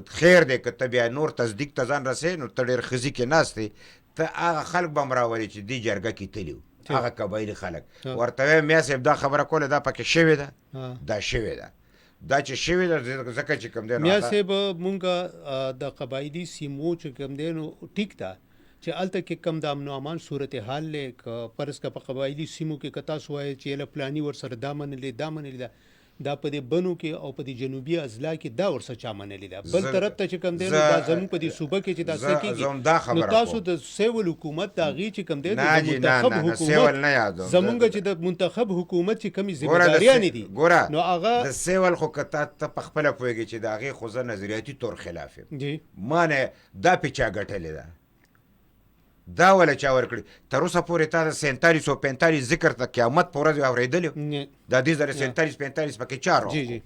خیر دی که ته بیا نور تصدیق ته ځان رسې نو ته ډېر ښځي کې ناست دی ته هغه خلک به هم راولې چې دې جرګه کې تلي وو هغه قبایلي خلک ورته وایم میا صاحب دا خبره کوله دا پکې شوې ده دا شوې ده دا چې شوې ده ځکه چې کوم دی میا صاحب مونږ د قبایلي سیمو چې کوم دی نو ټیک ده چې هلته کې کم د امن و امان صورتحال دی که فرض که په قبایلي سیمو کې که تاسو وایئ چې یله پلاني ورسره دا منلې دا منلې ده دا په دې بنو کې او په دې جنوبي اضلاع کې دا ورسره چا منلې ده بل طرف ته چې کوم دی نو دا زموږ په دې صوبه کې چې دا څه کېږي نو تاسو د سیول حکومت د هغې چې کوم دی د منتخب حکومت زموږ چې د منتخب حکومت چې کومې ذمهداریانې دي نو هغه د سیول خو که ته په خپله پوهېږې چې د هغې خو زه نظریاتي طور خلاف یم ما نه دا پې چا ګټلې ده دا ولا چا ورکړي تر اوسه پورې تا د 47 او 45 ذکر ته قیامت په ورځ اورېدلی دا دې زره 47 45 پکې چا راوړه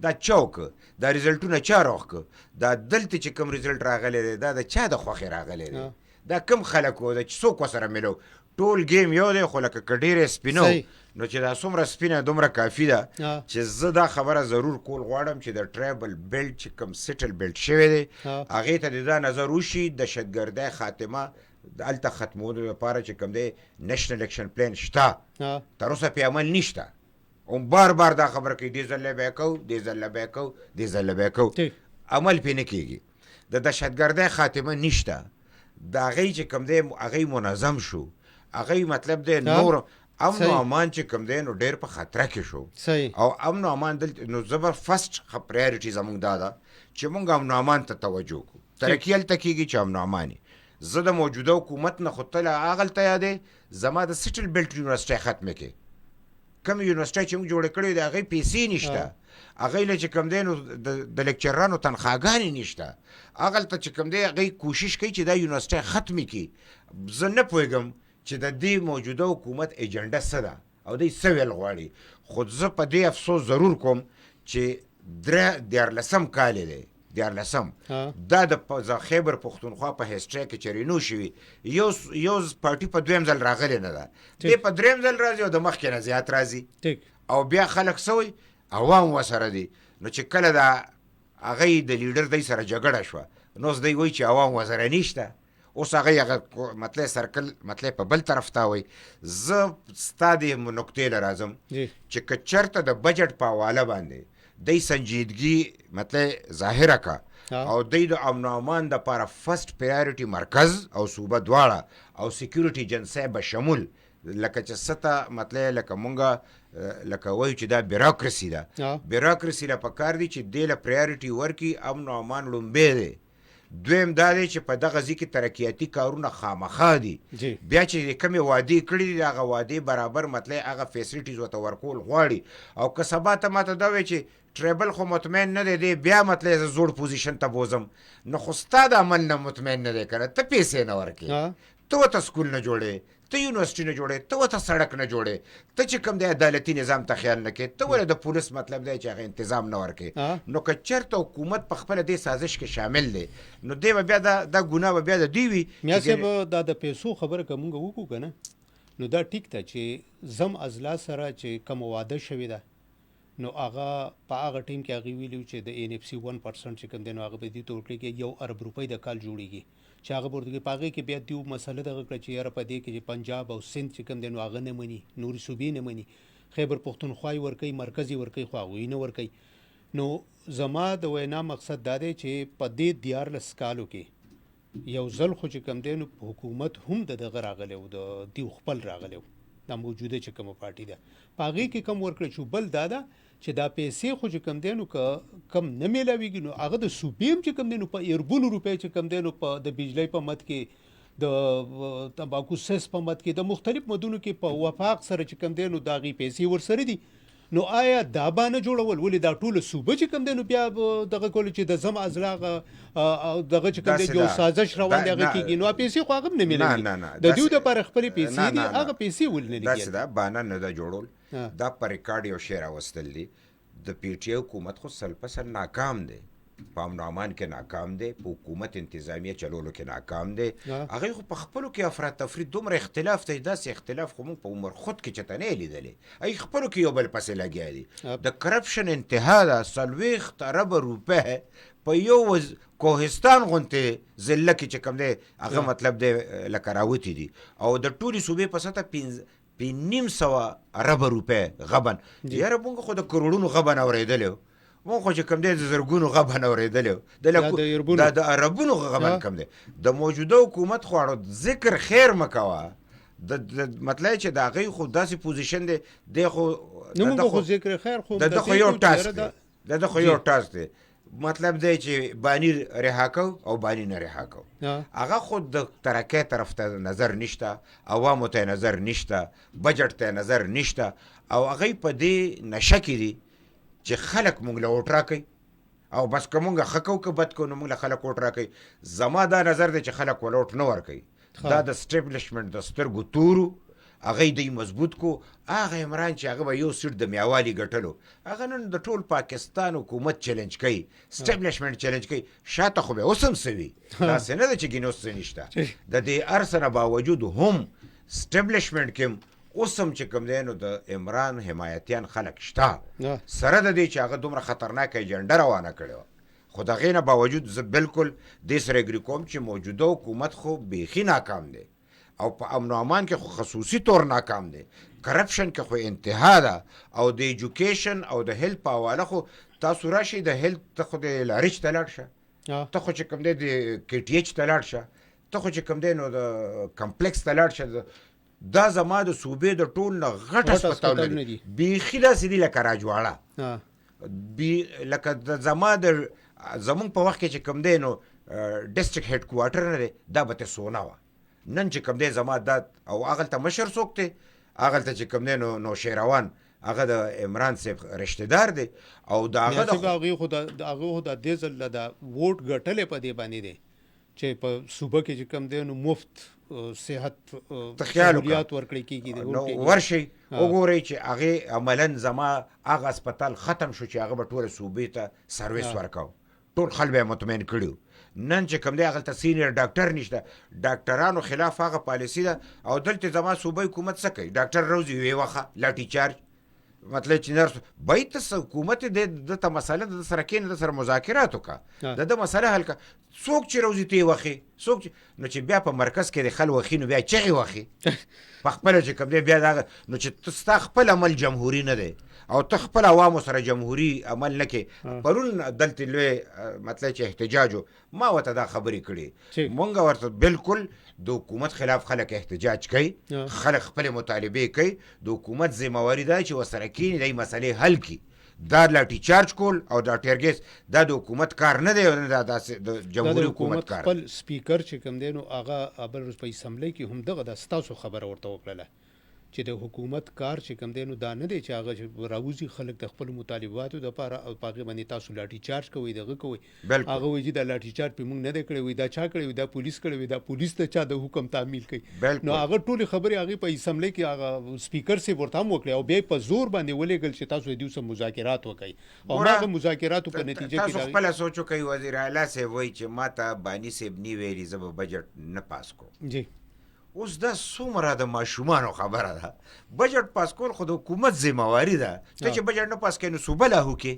دا چوک دا ریزلټونه چا راوړه دا دلته چې کوم ریزلټ راغلی دی دا د چا د خوښې راغلی دی دا کوم خلک وو چې څوک ورسره ملو ټول گیم یو دی خو لکه که ډېرې سپینه نو چې دا څومره سپینه دومره کافي ده چې زه دا خبره ضرور کول غواړم چې د ټرایبل بیلټ چې کوم سیټل بیلټ شوی دی هغې ته د دا نظر وشي دهشتګردۍ خاتمه هلته ختمولو لپاره چې کوم دی نیشنل اکشن پلان شته تر اوسه پې عمل نشته هم بار بار دا خبره کوي دې ځل به یې کوو دې ځل به یې کوو دې ځل به یې کوو عمل پې نه کېږي د دهشتګردۍ خاتمه نشته د هغې چې کوم دی هغې منظم شو هغې مطلب دی نور امن و امان چې کوم دی نو ډېر په خطره کې شو او امن و امان دلته نو زه به فسټ پرایورټي زموږ دا ده چې موږ امن و امان ته توجه کړو ترقي هلته کېږي چې امن و امان زه د موجوده حکومت نه خو تله هغلته یادې زما د سیټل بیلټ یونیورسټۍ ختمه کې کوم یونیورسټۍ چې موږ جوړه کړې د هغې پیسې نشته هغې له چې کوم دی نو د لیکچرانو تنخواګانې نشته هغلته چې کوم دی هغې کوشش کوي چې دا یونیورسټۍ ختمې کړي زه نه پوهېږم چې د دې موجوده حکومت ایجنډه څه ده او دوی څه ویل غواړي خو زه په دې افسوس ضرور کوم چې 14 کال دی 14 دا د خیبر پښتونخوا په هسټرۍ کې چرینو شوي یو پارټي په دویم ځل راغلی نه ده دې په دریم ځل راځي او د مخکې نه زیات راځي او بیا خلک سوی عوام ورسره دي نو چې کله د هغې د لیډر دی سره جګړه شوه نو اوس دی وایي چې عوام ورسره نشته اوس هغې هغه مطلب سرکل مطلب په بل طرف ته وایي زه ستا دې نقطې له راځم چې که چېرته د بجټ په حواله باندې دی سنجیدګي مطلب ظاهره کا او دوی د امن او امان دپاره فرست پرایورټي مرکز او صوبه دواړه او سیکیورټي ایجنسۍ به شمول لکه چې څه مطلب لکه مونږ لکه وایو چې دا بیروکراسي ده بیروکراسي له پکار دي چې دې له پرایورټي ورکړي امن او امان لومبی دی دویم دا دی چې په دغه ځای کې ترقیاتي کارونه خامخا دي بیا چې کومې وعدې کړي دي هغه وعدې برابر مطلب هغه فیسلیټیز ورته ورکول غواړي او که سبا ته ماته دا وایي چې ټریبل خو مطمئن نه دی بیا مطلب زه زوړ پوزیشن ته بوزم نو خو ستا د عمل نه مطمئن نه دی که نه ته پیسې نه ورکړې ته ورته سکول نه جوړې ته یونیورسټي نه جوړې ته ورته سړک نه جوړې ته چې کوم دی عدالتي نظام ته خیال نه کوې ته ولې د پولیس مطلب دی چې هغه انتظام نه ورکوې نو که چېرته حکومت په خپله دې سازش کې شامل دی نو دی به بیا دا ګناه به بیا د دوی وي میا صاحب دا د پیسو خبره که مونږ وکړو که نه نو دا ټیک ده چې زم اضلاع سره چې کومه واده شوې ده نو هغه په هغه ټیم کې هغې ویلي چې د NFC 1% چې کوم دی نو هغه به دې ته ورکړي کې 1 ارب روپۍ د کال جوړېږي چې هغه به ورته په هغې کې بیا دیو مسله دغه کړه چې یاره په دې کې چې پنجاب او سند چې کوم دی نو هغه نه مني نورې صوبې نه مني خیبر پښتونخوا یې ورکوي مرکز یې ورکوي خو هغوی نه ورکوي نو زما د وینا مقصد دا دی چې په دې 14 کالو کې یو ځل خو چې کوم دی نو حکومت هم دغه راغلی و د دیو خپل راغلی و دا موجوده چې کومه پارټي ده په هغې کې کم ورکړی شو بل دا ده چې دا پیسې خو چې کوم دی نو که کم نه میلاویږي نو هغه د صوبې هم چې کوم دی نو په اربونو روپۍ چې کوم دی نو په د بجلی په مد کې د تمباکو سس په مد کې د مختلف مدونو کې په وفاق سره چې کوم دی نو د هغې پیسې ورسره دي نو آیا دا به نه جوړول ولې دا ټوله صوبه چې کوم دی نو بیا دغه کولو چې د زم اضلاع دغه چې کوم دی یو سازش روان دی هغه کېږي نو پیسې خو هغه هم نه میلاوي د دوی دپاره خپلې پیسې دي هغه پیسې ولې نه لګېږي داسې ده بانه نه ده جوړول دا په ریکارډ یو شی راوستل دي د PTI حکومت خو سل په سل ناکام دی په امن او امان کې ناکام دی په حکومت انتظامیه چلولو کې ناکام دی هغوی خو په خپلو کې افراتفري دومره اختلاف دی داسې اختلاف خو موږ په عمر خود کې چېرته نه یې لیدلی هغوی خپلو کې یو بل پسې لګیا دي د کرپشن انتها ده 40 اربه روپۍ په یو کوهستان غوندې ضلع کې چې کوم دی هغه مطلب دی لکه راوتي دي او د ټولې صوبې په سطح 500 اربه روپۍ غبن یاره مونږ خو د کروړونو غبن اورېدلی و مونږ خو چې کوم دی د زرګونو غبن اورېدلی و دا د اربونو غبن کم دی د موجوده حکومت خواړو ذکر خیر مه کوه د مطلب چې د هغوی خو داسې پوزیشن دی خو نو خو ذکر خیر خو د خو یو ټاسک دی د خو یو ټاسک دی مطلب دی چې بانی رها کو او بانی نه رها کو هغه خود د ترقۍ طرف ته نظر نشته عوامو ته نظر نشته بجټ ته نظر نشته او هغوی په دې نشه کې دي چې خلک مونږ له ووټ راکوي او بس که مونږ ښه کوو که بد کوو نو مونږ له خلک ووټ راکوي زما دا نظر دی چې خلک ول ووټ نه ورکوي دا د اسټیبلشمنټ د سترګو تورو هغوی دوی مضبوط کو هغه عمران چې هغه به یو سیټ د میوالي ګټلو هغه نن د ټول پاکستان حکومت چیلنج کوي اسټیبلشمنټ چیلنج کوي شاته خو به اوس هم څه وي داسې نه ده چې ګینې اوس څه نشته د دې هر څه نه باوجود هم اسټیبلشمنټ کې اوس هم چې کوم دی نو د عمران حمایتیان خلک شته سره د دې چې هغه دومره خطرناک ایجنډه روانه کړې وه خو د هغې نه باوجود زه بالکل دې سره اګري کوم چې موجوده حکومت خو بیخي ناکام دی او په امن او امان کې خو خصوصي طور ناکام دی کرپشن کې خو انتها ده او د ایجوکیشن او د هیلت په حواله خو تاسو راشئ د هیلت ته خو د لارج ته لاړ شه ته خو چې کوم دی د KTH ته لاړ شه ته خو چې کوم دی نو د کمپلیکس ته لاړ شه دا زما د صوبې د ټول نه غټ هسپتال لري بیخي داسې دي لکه راجواړه لکه د زما د زمونږ په وخت کې چې کوم دی نو ډسټرکټ هیډ کوارټر نه دی دا به ته سونا وه نن چې کوم دی زما دا او هغلته مشر څوک دی هغلته چې کوم دی نو شیروان هغه د عمران صاحب رشته دار دی او د هغه هغوی خو د دې ځل د ووټ ګټلې په دې باندې دی چې په صوبه کې چې کوم دی نو مفت صحت سهولیات ورکړی کېږي نو ورشئ وګورئ چې هغې عملا زما هغه هسپتال ختم شو چې هغه به ټوله صوبې ته سرویس ورکاو ټول خلک به یې مطمئن کړي نن چې کوم دی هغلته سینیر ډاکټر نشته ډاکټرانو خلاف هغه پالیسي ده او دلته زما صوبه حکومت څه کوي ډاکټر روزي یوې وخه لاټي چارج مطلب چې نرس باید ته حکومت دته مسله د سره کېنه د سره مذاکرات وکړه د مسله حل کړه څوک چې روزي ته یې وخي څوک نو چې بیا په مرکز کې د خل وخي نو بیا چغې وخي په خپله چې کوم دی بیا دغه نو چې ستا خپل عمل جمهوري نه دی او ته خپل عوامو سره جمهوری عمل نه کې. پرون دلته لوی مطلب چې احتجاج ما ورته دا خبرې کړې، مونږ ورته بالکل د حکومت خلاف خلک احتجاج کوي، خلک خپل مطالبه کوي، د حکومت ذمہواری ده چې وسره کینی د مسلې حل کړي. دا لاټي چارج کول او دا ټیرګیس دا د حکومت کار نه دی، دا د جمهوریت حکومت کار. خپل سپیکر چې کوم دی نو هغه ابل روز په اسمبلی کې هم دغه د ستاسو خبره ورته وکړله چې د حکومت کار چې کوم دی نو دا نه دی چې هغه راوځي خلک د خپل مطالباتو دپاره او په هغې باندې تاسو لاټي چارج کوئ دغه کوئ. هغه وایي چې دا لاټي چارج پې مونږ نه دی کړی، وایي دا چا کړی وي، دا پولیس کړی وي، دا پولیس ته چا د حکم تعمیل کوي. نو هغه ټولې خبرې هغې په اسمبلی کې هغه سپیکر صاحب ورته هم وکړې او بیا یې په زور باندې ولېږل چې تاسو د دوی سره مذاکرات وکړئ او هغه مذاکراتو په نتیجه کې تاسو خپله سوچ وکئ. وزیر اعلی صاحب وایي چې ما ته باني صاحب نی ویلي زه به بجټ نه پاس کوم. جی اوس دا څومره د ماشومانو خبره ده. بجټ پاس کول خو د حکومت ذمہواری ده. ته چې بجټ نه پاس کوې نو صوبه لاهو کې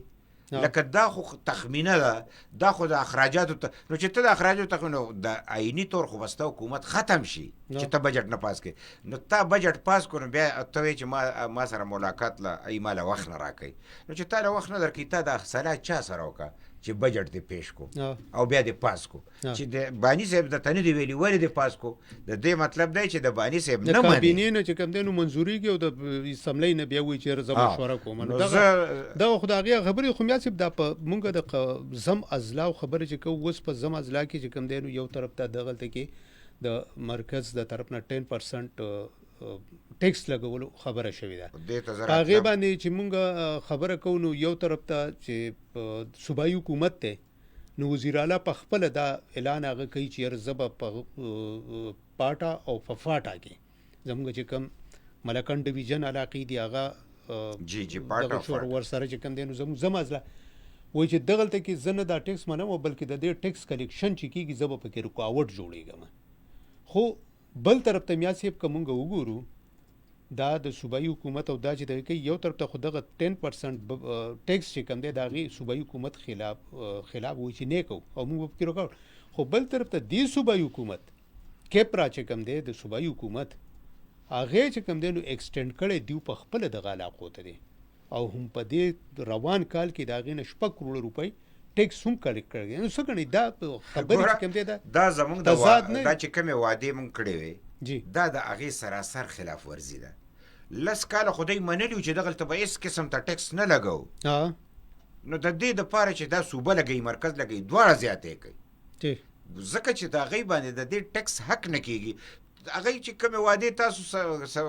لکه دا خو تخمینه ده، دا خو د اخراجاتو نو چې ته د اخراجاتو نو د آئیني طور خو بسته حکومت ختم شي چې ته بجټ نه پاس کوې. نو تا بجټ پاس کړو بیا ته وایې چې ما سره ملاقات له ای ما له وخت نه راکوي. نو چې تا له وخت نه درکوي تا د صلاح چا سره وکړه چې بجټ دې پیش کو او بیا دې پاس کو. چې د باني صاحب د تنه دی ویلي ولې دې پاس کو، د دې مطلب دی چې د باني صاحب نه مانی کابینې نه چې کوم دی نو منظوري کې او د اسمبلی نه بیا وایي چې زه مشوره کوم. نو دغه خو د هغې خبرې خو میا صاحب دا په مونږ د زم اضلاع خبرې چې کوو اوس په زم اضلاع کې چې کوم دی نو یو طرف ته دغلته کې د مرکز د طرف نه 10% ټیکس لګولو خبره شوې ده. هغې باندې چې مونږ خبره کوو نو یو طرف ته چې صوبایي حکومت دی نو وزیر اعلی په خپله دا اعلان هغه کوي چې یاره زه به په پاټا او په فاټا کې زموږ چې کوم ملکن ډویژن علاقې دي هغه ورسره چې کوم دی نو زموږ زم اضلاع وایي چې دغلته کې زه نه دا ټیکس منم او بلکې د دې ټیکس کلیکشن چې کېږي زه به پکې رکاوټ جوړېږم. خو بل طرف ته میا صاحب که مونږ وګورو دا د صوبایي حکومت او دا چې دغه کوي یو طرف ته خو دغه 10% ټیکس چې کوم دی د هغې صوبایي حکومت خلاف وایي چې نه کوو او موږ به پکې رکاوټ. خو بل طرف ته دې صوبایي حکومت کیپرا چې کوم دی د صوبایي حکومت هغې چې کوم دی نو ایکسټینډ کړی دیو په خپله دغه علاقو ته دی او هم په دې روان کال کې د هغې نه 6 کروړه روپۍ ټیکس هم کلیکټ کړی. نو څه ګڼئ دا خبرې چې کوم دی دا زموږ دا چې کومې وعدې موږ کړې وې دا د هغې سراسر خلاف ورزي ده. 10 کاله خدای منلي چې دغلته به هېڅ قسم ته ټیکس نه لګو. نو د دې دپاره چې دا صوبه لګوي مرکز لګوي دواړه زیاتې کوي ځکه چې د هغې باندې د دې ټیکس حق نه کېږي. هغې چې کومې وعدې تاسو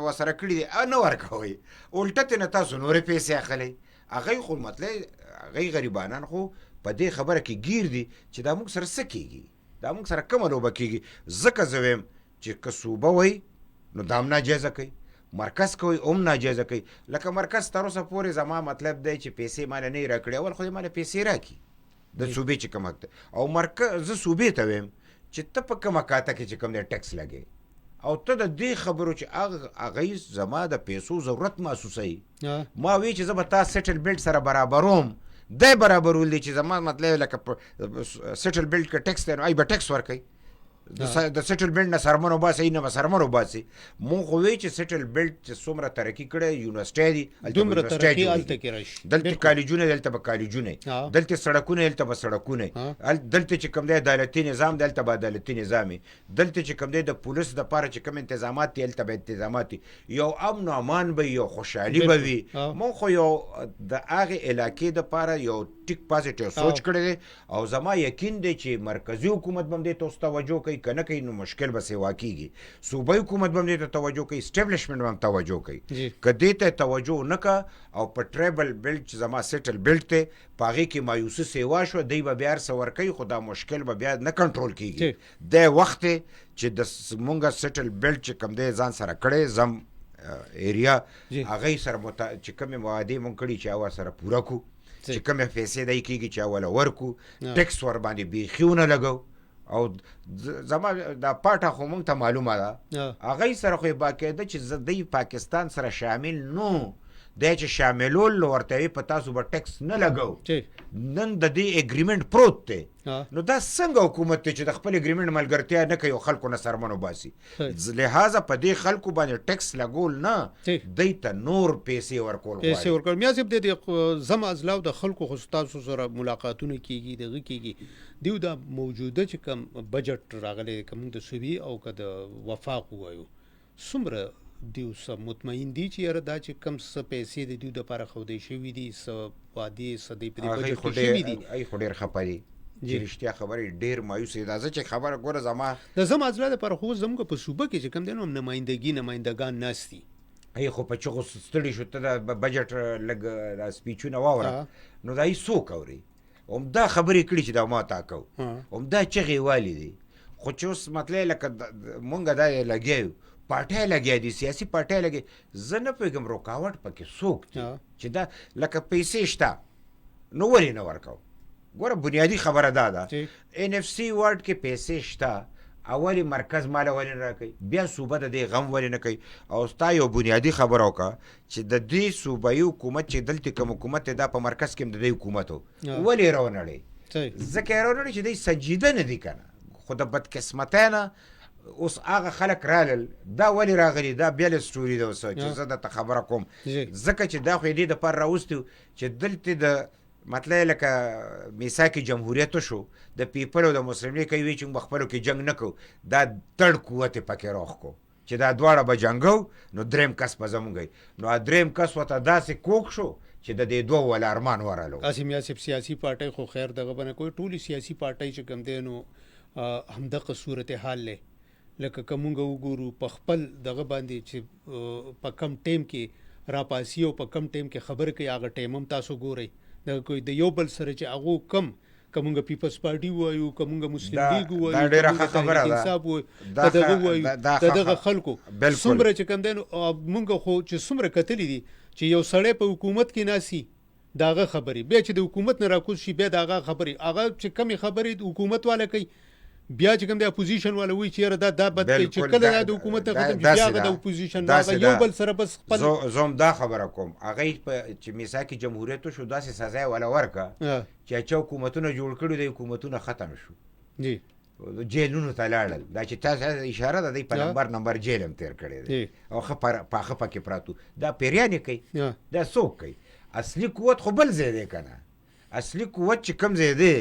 ورسره کړي دي نه ورکوئ، الټه ترې نه تاسو نورې پیسې اخلئ. هغې خو مطلب هغې غریبانان خو په دې خبره کې ګیر دي چې دا موږ سره څه کېږي، دا موږ سره کومه لوبه کېږي. ځکه زه وایم چې که صوبه وایي نو دا هم ناجایزه کوي، مرکز کوي هم ناجایزه کوي. لکه مرکز تر اوسه پورې زما مطلب دی چې پیسې ماله نه یې راکړې، اول خو دې ماله پیسې راکړي د صوبې چې کوم حق دی. او مرکز زه صوبې ته وایم چې ته په کومه کاته کې چې کوم دی ټیکس لګې او ته د دې خبرو چې هغې زما د پیسو ضرورت محسوسوي. ما وی چې زه به تا سیټل بیلډ سره برابروم، دی برابرول دی چې زما مطلب لکه سیټل بیلډ که ټیکس دی نو ای به ټیکس ورکوي، د سیټل بیلډ نه سرمن وباسي نه به سرمن وباسي. مونږ خو وایي چې سیټل بیلډ چې څومره ترقي کړی یونیورسټۍ دي دلته کالجونه دلته به کالجونه، دلته سړکونه دلته به سړکونه، دلته چې کوم دی عدالتي نظام دلته به عدالتي نظام وي، دلته چې کوم دی د پولیس دپاره چې کوم انتظامات دي دلته به انتظامات وي، یو امن و امان به یو خوشحالي به وي. مونږ خو یو د هغې علاقې دپاره یو ټیک پازیټیو سوچ کړی دی او زما یقین دی چې مرکزي حکومت به هم دې ته اوس توجه کوي، که نه کوي نو مشکل به سیوا کېږي. صوبایي حکومت به هم دې ته توجه کوي، اسټیبلیشمنټ به هم توجه کوي. که دې ته توجه نه که او په ټریبل بیلډ چې زما سیټل بیلډ دی په هغې کې مایوسي سیوا شوه، دی به بیا هر څه ورکوي خو دا مشکل به بیا نه کنټرول کېږي. دی وخت دی چې د مونږ سیټل بیلډ چې کوم دی ځان سره کړی زم ایریا هغې سره چې کومې وعدې مونږ کړي چې هغه سره پوره کړو، چې کومې پیسې دی کېږي چې اوله ورکړو، ټیکس ور باندې بیخي ونه لګو. او زما دا پاټه خو مونږ ته معلومه ده هغې سره خو یې باقاعده چې دی پاکستان سره شامل نو دی چې شاملول ورته وي په تاسو به ټیکس نه لګو نن د دې اګریمنټ پروت دی نو دا څنګه حکومت دی چې د خپل اګریمنټ ملګرتیا نه کوي او خلکو نه سرمن وباسي لهذا په دې خلکو باندې ټیکس لګول نه دی ته نور پیسې ورکول غواړي میا صاحب د زم ازلاو د خلکو خو تاسو سره ملاقاتونه کیږي دغه کیږي دیو دا موجوده چې کوم بجټ راغلی کوم د سوي او که د وفاق وایو څومره دیو سم مطمئن دي چې یاره دا چې کم څه پیسې د دیو د لپاره ښودی شوي دي څه وعدې څه دی په دې بجټ کې شوي دي هغې خو ډېر خفه دي چې رښتیا خبرې ډېر مایوس دي دا زه چې خبره ګوره زما د زم ازلا دپاره خو زموږ په صوبه کې چې کوم دی نو نمایندګان ناست دي ای خو په چغو ستړي شو ته د بجټ لږ دا سپیچونه واوره نو دا یې څوک اوري همدا خبرې کړي چې دا ما تا کو همدا چغې والي دي خو چې اوس مطلب لکه مونږ دا لګیا یو پارټۍ لګیا دي سیاسي پارټۍ لګیا زه نه پوهېږم رکاوټ پکې څوک دی چې دا لکه پیسې شته نو ولې نه ورکوو ګوره بنیادي خبره دا ده ان اف سی وارډ کې پیسې شته اولې مرکز ماله ولې نه راکوي بیا صوبه د دې غم ولې نه کوي او ستا یو بنیادي خبره وکړه چې د دې صوبایي حکومت چې دلته کوم حکومت دی دا په مرکز کې هم د دې حکومت و ولې یې راونړی ځکه یې راونړی چې دی سنجیده نه دي که نه خو د بدقسمتۍ نه اوس هغه خلک رالل دا ولې راغلي دا بېله سټوري ده اوس چې زه درته خبره کوم ځکه چې دا خو یې دې دپاره راوستي چې دلته د مطلب لکه میثاق جمهوریت شو د پیپل او د مسلم لیګ کوي چې موږ خپلو کې جنګ نه کوو دا تړ قوت یې پکې روغ کو چې دا دواړه به جنګو نو دریم کس به زمونږ نو دریم کس ورته داسې کوږ شو چې د دې دوه ول ارمان ورالو قاسم یاسف سیاسي پارټۍ خو خیر دغه به نه کوي ټولې سیاسي پارټۍ چې کوم دی نو همدغه صورتحال دی لکه که مونږ وګورو په خپل دغه باندې چې په کم ټیم کې راپاسي او په کم ټیم کې خبرې کوي هغه ټیم هم تاسو ګورئ دغه کوئی د یو بل سره چې هغو کم که مونږ پیپلز پارټي ووایو که مونږ مسلم لیګ ووایو دا ډېره ښه خبره ده انصاف ووایو که دغه ووایو د دغه خلکو څومره چې کوم دی نو مونږ خو چې څومره کتلي دي چې یو سړی په حکومت کې ناسي د هغه خبرې بیا چې د حکومت نه راکوز شي بیا د هغه خبرې هغه چې کمې خبرې حکومت والا کوي بیا چې کوم د اپوزیشن والا وایي چې یاره دا بد کوي چې کله دا د حکومت نه ختم بیا هغه د اپوزیشن هغه یو بل سره بس خپل زه هم دا خبره کوم هغې چې میثاق جمهوریت شو داسې سزا یې والا ورکړه چې چې حکومتونه جوړ کړي د حکومتونه ختم شو جی جیلونو ته لاړل دا چې تاسو اشاره ده دی په نمبر جیل هم تیر کړی دی او پاخه پکې پراتو دا پیریانې کوي دا څوک کوي اصلي قوت خو بل ځای دی که نه اصلي قوت چې کوم ځای دی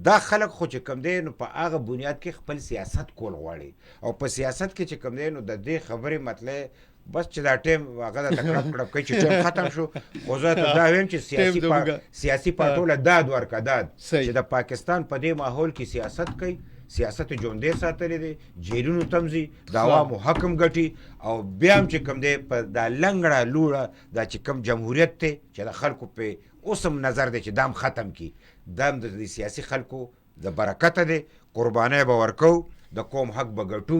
دا خلک خو چې کوم دی نو په هغه بنیاد کې خپل سیاست کول غواړي او په سیاست کې چې کوم دی نو د دې خبرې مطلب بس چې دا ټیم هغه درته کړپ کړپ کوي چې ټیم ختم شو خو زه ته دا وایم چې سیاسي پارټو له داد ورکړه داد چې د پاکستان په دې ماحول کې سیاست کوي سیاست ژوندی ساتلی دی جیلونو ته هم ځي د عوامو حق هم ګټي او بیا هم چې کوم دی په دا لنګړه لوړه دا چې کوم جمهوریت دی چې د خلکو پې اوس هم نظر دی چې دا هم ختم کړي دا هم د سیاسي خلکو د برکته دی قربانۍ به ورکوو د قوم حق به ګټو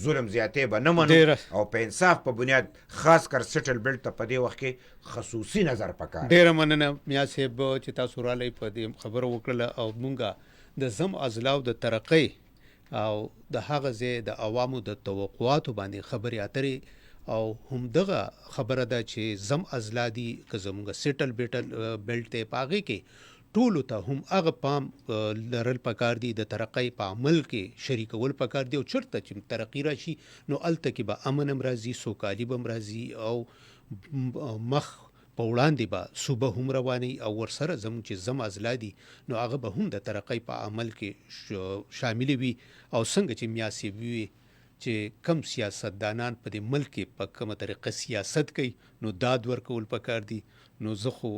ظلم زیاتې به نه منو او په انصاف په بنیاد خاص کر سټل بیلټ ته په دې وخت کې خصوصي نظر پکار ډېره مننه میا صاحب چې تاسو رالی په دې خبره وکړله او مونږه د زم ازلاو د ترقۍ او د هغه ځای د عوامو د توقعاتو باندې خبرې اترې او همدغه خبره ده چې زم ازلا دي که زموږ سیټل بیلټ دی په هغې کې ټولو ته هم هغه پام لرل پکار دي د ترقۍ په عمل کې شریکول پکار دي او چېرته چې ترقي راشي نو هلته کې به امن هم راځي سوکالي به هم راځي او مخ په وړاندې به صوبه هم رواني او ورسره زموږ چې زم ازلا دي نو هغه به هم د ترقۍ په عمل کې شاملې وي او څنګه چې میا صاحب وي چې کم سیاستدانان په دې ملک کې په کومه طریقه سیاست کوي نو داد ورکول پکار دي نو زه خو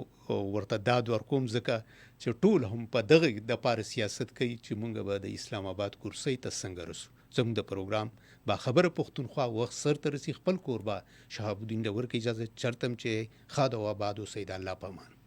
ورته داد ورکوم ځکه چې ټول هم په دغه دپاره سیاست کوي چې مونږ به د اسلام آباد کرسۍ ته څنګه رسو زموږ د پروګرام باخبره پښتونخوا وخت سر ته رسي خپل کور به شهاب الدین ډور کې اجازه چرتم چې ښاد او آباد اوسئ د الله په امان